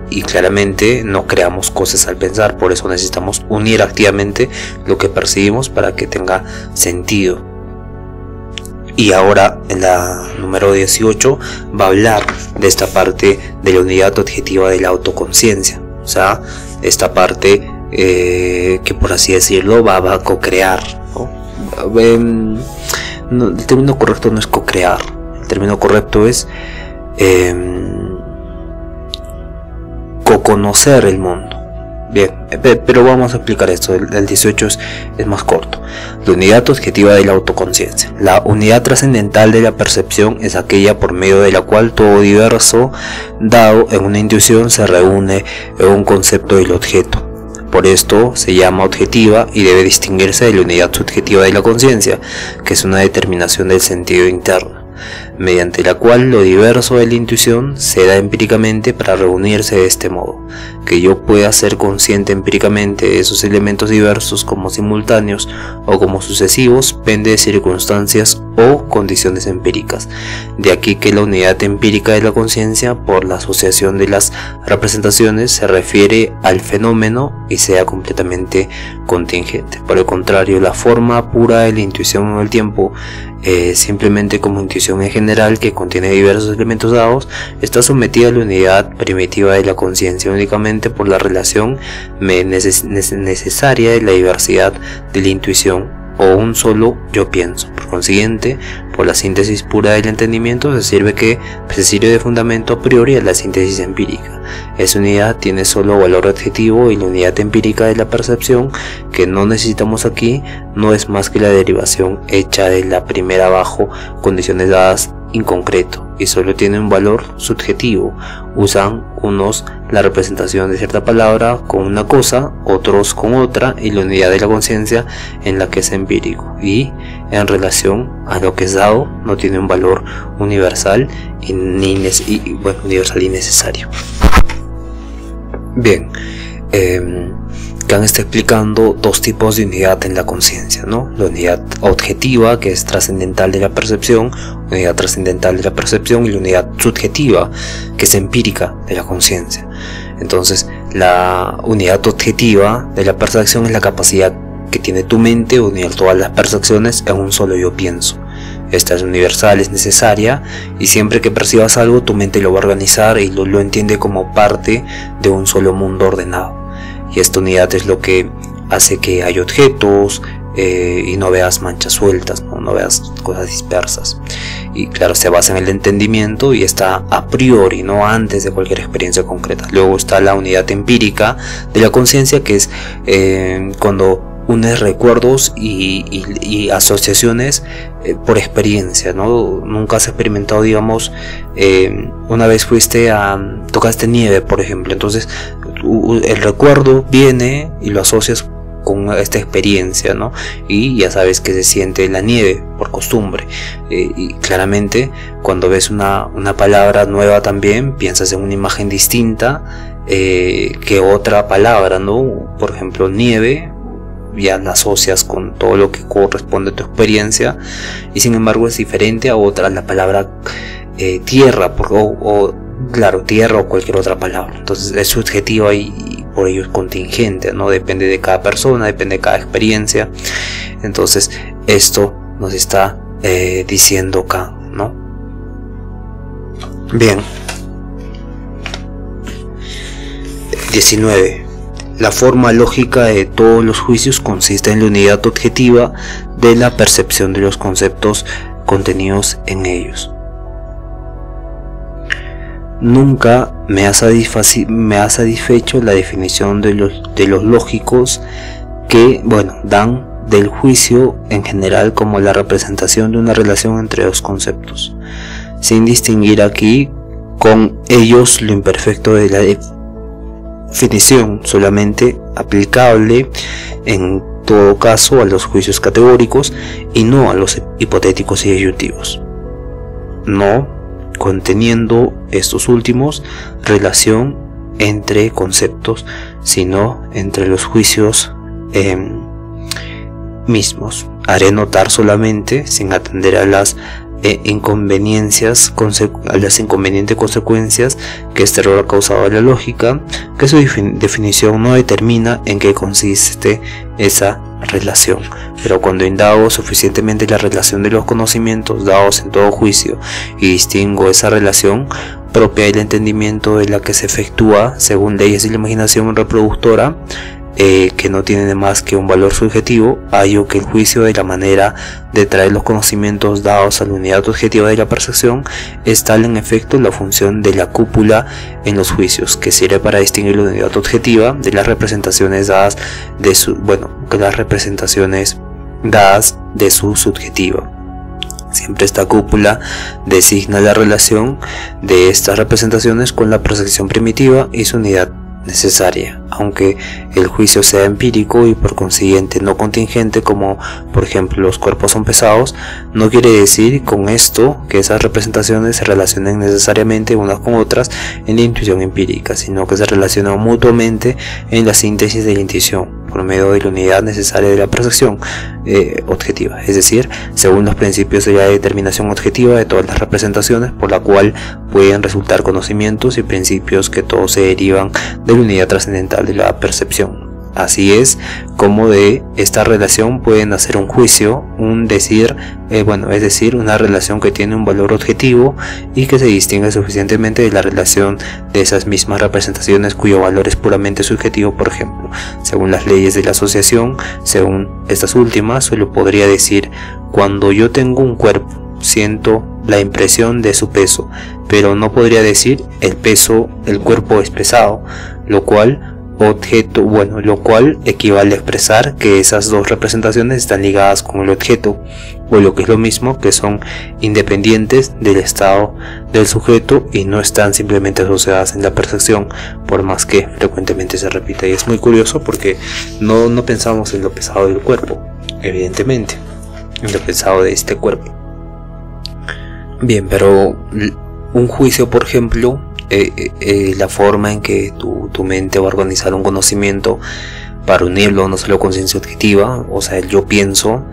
y claramente no creamos cosas al pensar. Por eso necesitamos unir activamente lo que percibimos para que tenga sentido. Y ahora en la número 18 va a hablar de esta parte de la unidad objetiva de la autoconciencia, o sea, esta parte que por así decirlo va a co-crear, ¿no? El término correcto no es co-crear, el término correcto es co-conocer el mundo. Bien, pero vamos a explicar esto. El 18 es más corto. La unidad objetiva de la autoconciencia. La unidad trascendental de la percepción es aquella por medio de la cual todo diverso dado en una intuición se reúne en un concepto del objeto. Por esto se llama objetiva y debe distinguirse de la unidad subjetiva de la conciencia, que es una determinación del sentido interno, mediante la cual lo diverso de la intuición se da empíricamente para reunirse de este modo. Que yo pueda ser consciente empíricamente de esos elementos diversos como simultáneos o como sucesivos pende de circunstancias o condiciones empíricas. De aquí que la unidad empírica de la conciencia por la asociación de las representaciones se refiere al fenómeno y sea completamente contingente. Por el contrario, la forma pura de la intuición en el tiempo, simplemente como intuición en general que contiene diversos elementos dados, está sometida a la unidad primitiva de la conciencia únicamente por la relación necesaria de la diversidad de la intuición o un solo yo pienso. Por consiguiente, por la síntesis pura del entendimiento se sirve de fundamento a priori a la síntesis empírica. Esa unidad tiene solo valor adjetivo y la unidad empírica de la percepción que no necesitamos aquí no es más que la derivación hecha de la primera bajo condiciones dadas inconcreto y solo tiene un valor subjetivo. Usan unos la representación de cierta palabra con una cosa, otros con otra, y la unidad de la conciencia en la que es empírico y en relación a lo que es dado no tiene un valor universal universal y necesario. Bien, Kant está explicando dos tipos de unidad en la conciencia, ¿no? La unidad objetiva, que es trascendental de la percepción, unidad trascendental de la percepción, y la unidad subjetiva, que es empírica de la conciencia. Entonces, la unidad objetiva de la percepción es la capacidad que tiene tu mente de unir todas las percepciones en un solo yo pienso. Esta es universal, es necesaria, y siempre que percibas algo, tu mente lo va a organizar y lo entiende como parte de un solo mundo ordenado. Y esta unidad es lo que hace que haya objetos y no veas manchas sueltas, no veas cosas dispersas. Y claro, se basa en el entendimiento y está a priori, no antes de cualquier experiencia concreta. Luego está la unidad empírica de la conciencia, que es cuando unes recuerdos y asociaciones por experiencia, ¿no? Nunca has experimentado, digamos, una vez tocaste nieve, por ejemplo, entonces el recuerdo viene y lo asocias con esta experiencia, ¿no? Y ya sabes que se siente la nieve por costumbre, y claramente cuando ves una palabra nueva también piensas en una imagen distinta que otra palabra, ¿no? Por ejemplo, nieve ya la asocias con todo lo que corresponde a tu experiencia, y sin embargo es diferente a otra, la palabra tierra, claro, tierra o cualquier otra palabra. Entonces es subjetiva y por ello es contingente, ¿no? Depende de cada persona, depende de cada experiencia. Entonces esto nos está diciendo acá, ¿no? Bien. 19. La forma lógica de todos los juicios consiste en la unidad objetiva de la percepción de los conceptos contenidos en ellos. Nunca me ha satisfecho la definición de los lógicos que, dan del juicio en general como la representación de una relación entre dos conceptos, sin distinguir aquí con ellos lo imperfecto de la definición, solamente aplicable en todo caso a los juicios categóricos y no a los hipotéticos y disyuntivos, no conteniendo estos últimos relación entre conceptos, sino entre los juicios mismos. Haré notar solamente, sin atender a las inconvenientes consecuencias que este error ha causado a la lógica, que su definición no determina en qué consiste esa relación, pero cuando indago suficientemente la relación de los conocimientos dados en todo juicio y distingo esa relación propia del entendimiento de la que se efectúa según leyes de la imaginación reproductora, que no tiene más que un valor subjetivo, hallo que el juicio de la manera de traer los conocimientos dados a la unidad objetiva de la percepción es tal en efecto la función de la cúpula en los juicios, que sirve para distinguir la unidad objetiva de las representaciones dadas de su subjetiva. Siempre esta cúpula designa la relación de estas representaciones con la percepción primitiva y su unidad necesaria, aunque el juicio sea empírico y por consiguiente no contingente, como por ejemplo los cuerpos son pesados, no quiere decir con esto que esas representaciones se relacionen necesariamente unas con otras en la intuición empírica, sino que se relacionan mutuamente en la síntesis de la intuición por medio de la unidad necesaria de la percepción objetiva, es decir, según los principios de la determinación objetiva de todas las representaciones, por la cual pueden resultar conocimientos y principios que todos se derivan de la unidad trascendental de la percepción. Así es como de esta relación pueden hacer un juicio, es decir, una relación que tiene un valor objetivo y que se distingue suficientemente de la relación de esas mismas representaciones cuyo valor es puramente subjetivo. Por ejemplo, según las leyes de la asociación, según estas últimas, solo podría decir: cuando yo tengo un cuerpo, siento la impresión de su peso, pero no podría decir el cuerpo es pesado, lo cual equivale a expresar que esas dos representaciones están ligadas con el objeto, o lo que es lo mismo, que son independientes del estado del sujeto y no están simplemente asociadas en la percepción, por más que frecuentemente se repita. Y es muy curioso porque no pensamos en lo pesado del cuerpo, evidentemente, en lo pesado de este cuerpo. Bien, pero un juicio, por ejemplo, la forma en que tu mente va a organizar un conocimiento para unirlo a una sola conciencia objetiva, o sea, el yo pienso,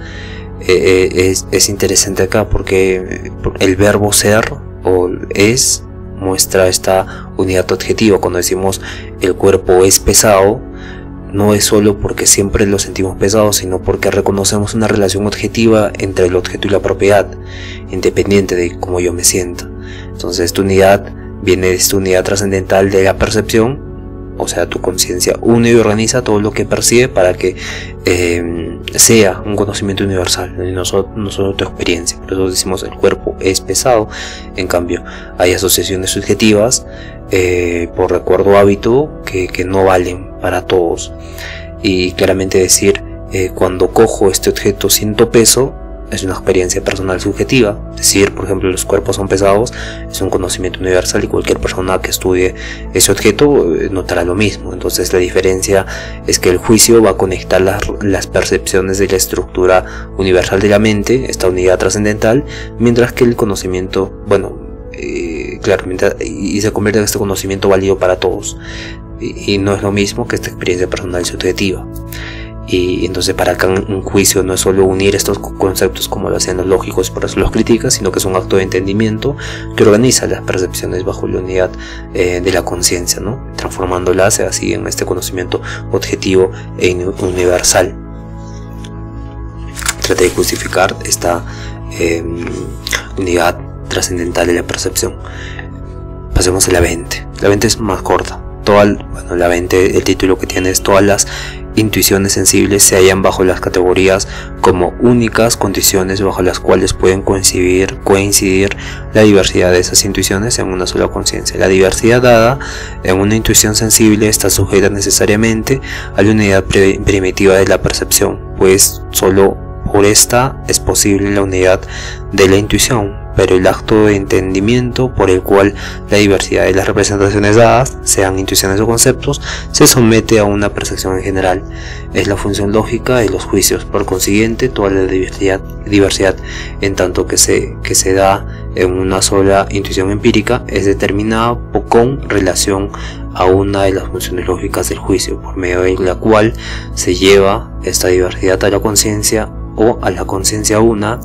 es interesante acá porque el verbo ser o es muestra esta unidad objetiva. Cuando decimos el cuerpo es pesado, no es solo porque siempre lo sentimos pesado, sino porque reconocemos una relación objetiva entre el objeto y la propiedad, independiente de cómo yo me sienta. Entonces esta unidad viene de esta unidad trascendental de la percepción, o sea, tu conciencia une y organiza todo lo que percibe para que sea un conocimiento universal, no solo tu experiencia. Por eso decimos el cuerpo es pesado. En cambio, hay asociaciones subjetivas por recuerdo o hábito que no valen para todos. Y claramente decir, cuando cojo este objeto siento peso, es una experiencia personal subjetiva. Decir, por ejemplo, los cuerpos son pesados, es un conocimiento universal y cualquier persona que estudie ese objeto notará lo mismo. Entonces la diferencia es que el juicio va a conectar las percepciones de la estructura universal de la mente, esta unidad trascendental, mientras que el conocimiento, y se convierte en este conocimiento válido para todos, y no es lo mismo que esta experiencia personal subjetiva. Y entonces para acá un juicio no es solo unir estos conceptos como lo hacen los lógicos, por eso los criticas, sino que es un acto de entendimiento que organiza las percepciones bajo la unidad de la conciencia, ¿no? Transformándolas así en este conocimiento objetivo e universal. Trata de justificar esta unidad trascendental de la percepción. Pasemos a la 20. La 20 es más corta. La 20, el título que tiene es: todas las intuiciones sensibles se hallan bajo las categorías como únicas condiciones bajo las cuales pueden coincidir la diversidad de esas intuiciones en una sola conciencia. La diversidad dada en una intuición sensible está sujeta necesariamente a la unidad primitiva de la percepción, pues solo por esta es posible la unidad de la intuición, pero el acto de entendimiento por el cual la diversidad de las representaciones dadas, sean intuiciones o conceptos, se somete a una percepción en general. Es la función lógica de los juicios. Por consiguiente, toda la diversidad en tanto que se da en una sola intuición empírica es determinada con relación a una de las funciones lógicas del juicio, por medio de la cual se lleva esta diversidad a la conciencia o a la conciencia una,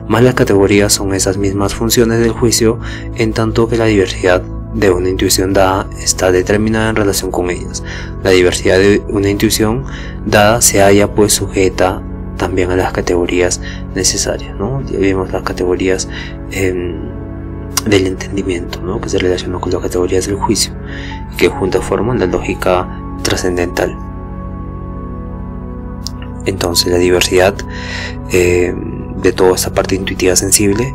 más las categorías son esas mismas funciones del juicio, en tanto que la diversidad de una intuición dada está determinada en relación con ellas. La diversidad de una intuición dada se halla pues sujeta también a las categorías necesarias, ¿no? Ya vimos las categorías del entendimiento, ¿no? Que se relacionan con las categorías del juicio, que juntas forman la lógica trascendental. Entonces la diversidad de toda esta parte intuitiva sensible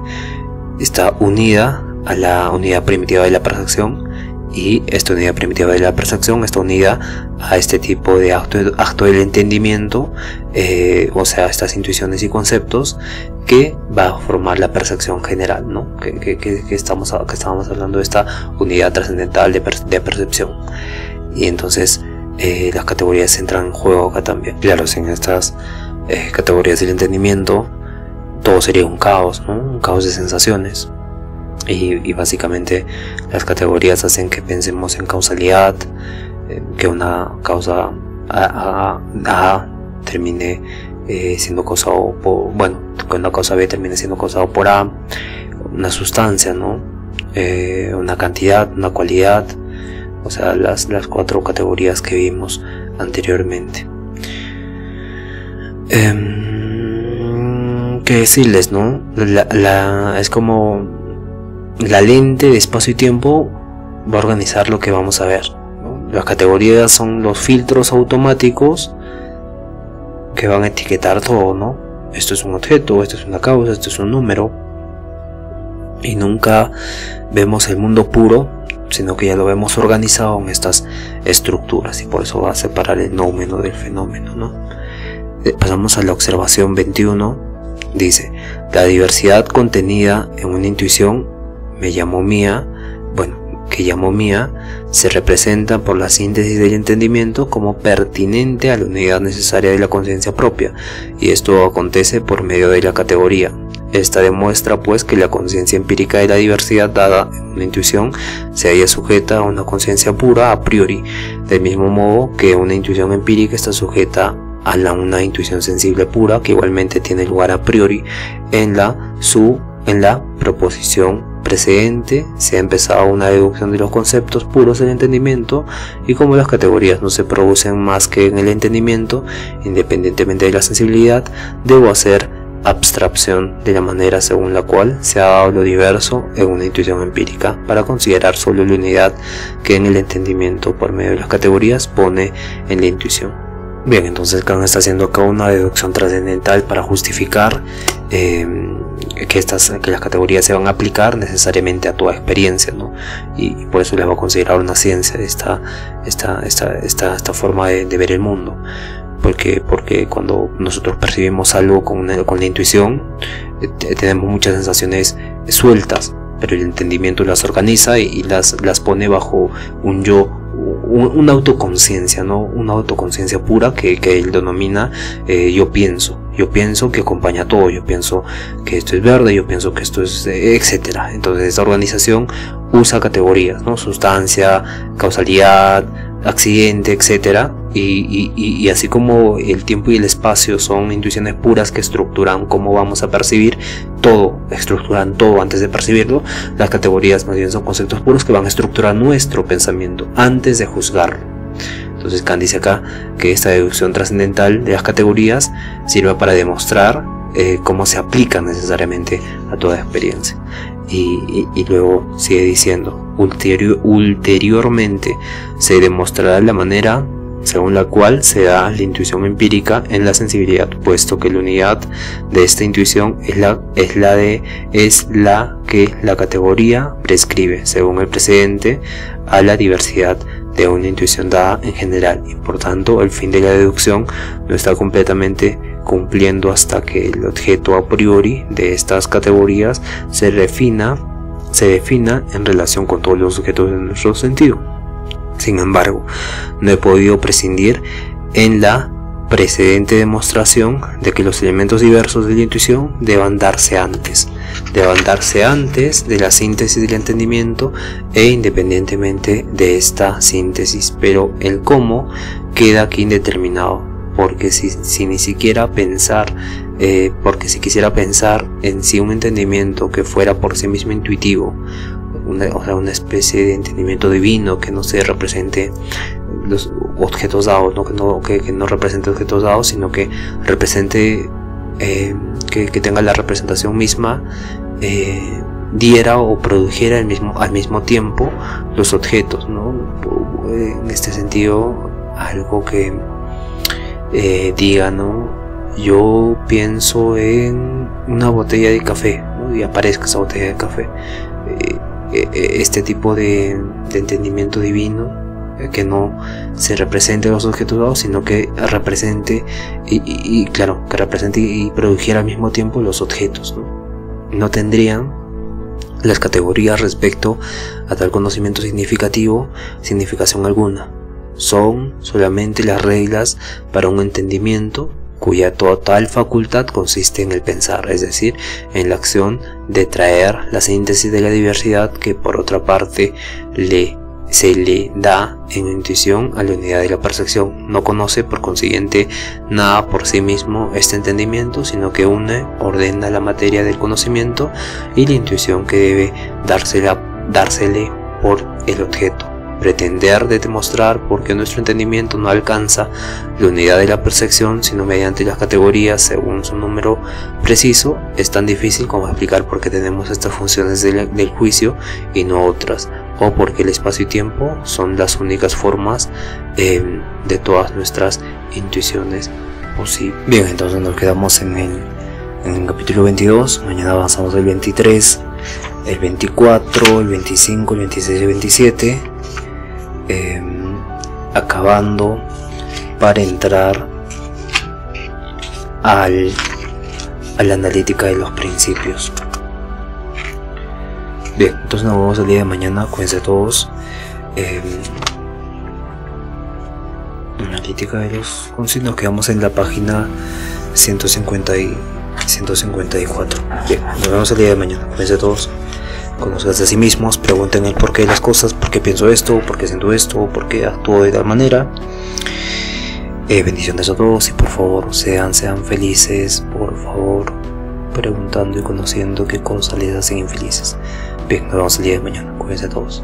está unida a la unidad primitiva de la percepción, y esta unidad primitiva de la percepción está unida a este tipo de acto del entendimiento, o sea, estas intuiciones y conceptos que va a formar la percepción general, ¿no? que estábamos hablando de esta unidad trascendental de percepción. Y entonces las categorías entran en juego acá también. Claro, sin estas categorías del entendimiento todo sería un caos, ¿no? Un caos de sensaciones, y básicamente las categorías hacen que pensemos en causalidad, que una causa A termine siendo causado por, que una causa B termine siendo causado por A, una sustancia, ¿no? Una cantidad, una cualidad, o sea, las 4 categorías que vimos anteriormente. ¿Qué decirles, no? Es como la lente de espacio y tiempo va a organizar lo que vamos a ver, ¿no? Las categorías son los filtros automáticos que van a etiquetar todo, ¿no? Esto es un objeto, esto es una causa, esto es un número, y nunca vemos el mundo puro, sino que ya lo vemos organizado en estas estructuras, y por eso va a separar el nómeno del fenómeno, ¿no? Pasamos a la observación 21. Dice: la diversidad contenida en una intuición que llamo mía, se representa por la síntesis del entendimiento como pertinente a la unidad necesaria de la conciencia propia, y esto acontece por medio de la categoría. Esta demuestra pues que la conciencia empírica de la diversidad dada en una intuición se halla sujeta a una conciencia pura a priori, del mismo modo que una intuición empírica está sujeta a una intuición sensible pura, que igualmente tiene lugar a priori en la proposición precedente. Se ha empezado una deducción de los conceptos puros del entendimiento, y como las categorías no se producen más que en el entendimiento, independientemente de la sensibilidad, debo hacer abstracción de la manera según la cual se ha dado lo diverso en una intuición empírica, para considerar solo la unidad que en el entendimiento por medio de las categorías pone en la intuición. Bien, entonces Kant está haciendo acá una deducción trascendental para justificar que las categorías se van a aplicar necesariamente a toda experiencia, ¿no? Y por eso les va a considerar una ciencia esta forma de ver el mundo. Porque cuando nosotros percibimos algo con la intuición, tenemos muchas sensaciones sueltas, pero el entendimiento las organiza y las pone bajo un yo, una autoconciencia, ¿no? Una autoconciencia pura que él denomina yo pienso que acompaña todo. Yo pienso que esto es verde, yo pienso que esto es etcétera. Entonces esta organización usa categorías, ¿no? Sustancia, causalidad, accidente, etcétera. Y así como el tiempo y el espacio son intuiciones puras que estructuran cómo vamos a percibir todo, estructuran todo antes de percibirlo, las categorías más bien son conceptos puros que van a estructurar nuestro pensamiento antes de juzgarlo. Entonces Kant dice acá que esta deducción trascendental de las categorías sirve para demostrar cómo se aplican necesariamente a toda experiencia. Y luego sigue diciendo, ulteriormente se demostrará la manera según la cual se da la intuición empírica en la sensibilidad, puesto que la unidad de esta intuición es la que la categoría prescribe, según el precedente, a la diversidad de una intuición dada en general, y por tanto el fin de la deducción no está completamente cumpliendo hasta que el objeto a priori de estas categorías se defina en relación con todos los objetos de nuestro sentido. Sin embargo, no he podido prescindir en la precedente demostración de que los elementos diversos de la intuición deban darse antes de la síntesis del entendimiento e independientemente de esta síntesis, pero el cómo queda aquí indeterminado, porque si ni siquiera pensar, porque si quisiera pensar en sí un entendimiento que fuera por sí mismo intuitivo, una especie de entendimiento divino que no se represente los objetos dados, ¿no? Que no represente objetos dados, sino que represente, que tenga la representación misma, diera o produjera al mismo tiempo los objetos, ¿no? En este sentido, algo que diga, ¿no? Yo pienso en una botella de café, ¿no? Y aparezca esa botella de café. Este tipo de entendimiento divino, que no se represente los objetos dados, sino que represente que represente y produjera al mismo tiempo los objetos, ¿no? No tendrían las categorías respecto a tal conocimiento significación alguna. Son solamente las reglas para un entendimiento cuya total facultad consiste en el pensar, es decir, en la acción de traer la síntesis de la diversidad que por otra parte se le da en intuición a la unidad de la percepción. No conoce por consiguiente nada por sí mismo este entendimiento, sino que ordena la materia del conocimiento y la intuición que debe dársele por el objeto. Pretender de demostrar por qué nuestro entendimiento no alcanza la unidad de la percepción sino mediante las categorías según su número preciso es tan difícil como explicar por qué tenemos estas funciones del juicio y no otras, o porque el espacio y tiempo son las únicas formas de todas nuestras intuiciones posibles. Bien, entonces nos quedamos en el capítulo 22, mañana avanzamos el 23, el 24, el 25, el 26 y el 27. Acabando para entrar a la analítica de los principios. Bien, entonces nos vemos el día de mañana. Cuídense todos. Analítica de los conceptos. Nos quedamos en la página 153. 154. Bien, nos vemos el día de mañana. Cuídense todos. Conozcanse a sí mismos, pregunten el porqué de las cosas, por qué pienso esto, por qué siento esto, por qué actúo de tal manera. Bendiciones a todos y por favor sean felices, por favor, preguntando y conociendo qué cosas les hacen infelices. Bien, nos vemos el día de mañana. Cuídense a todos.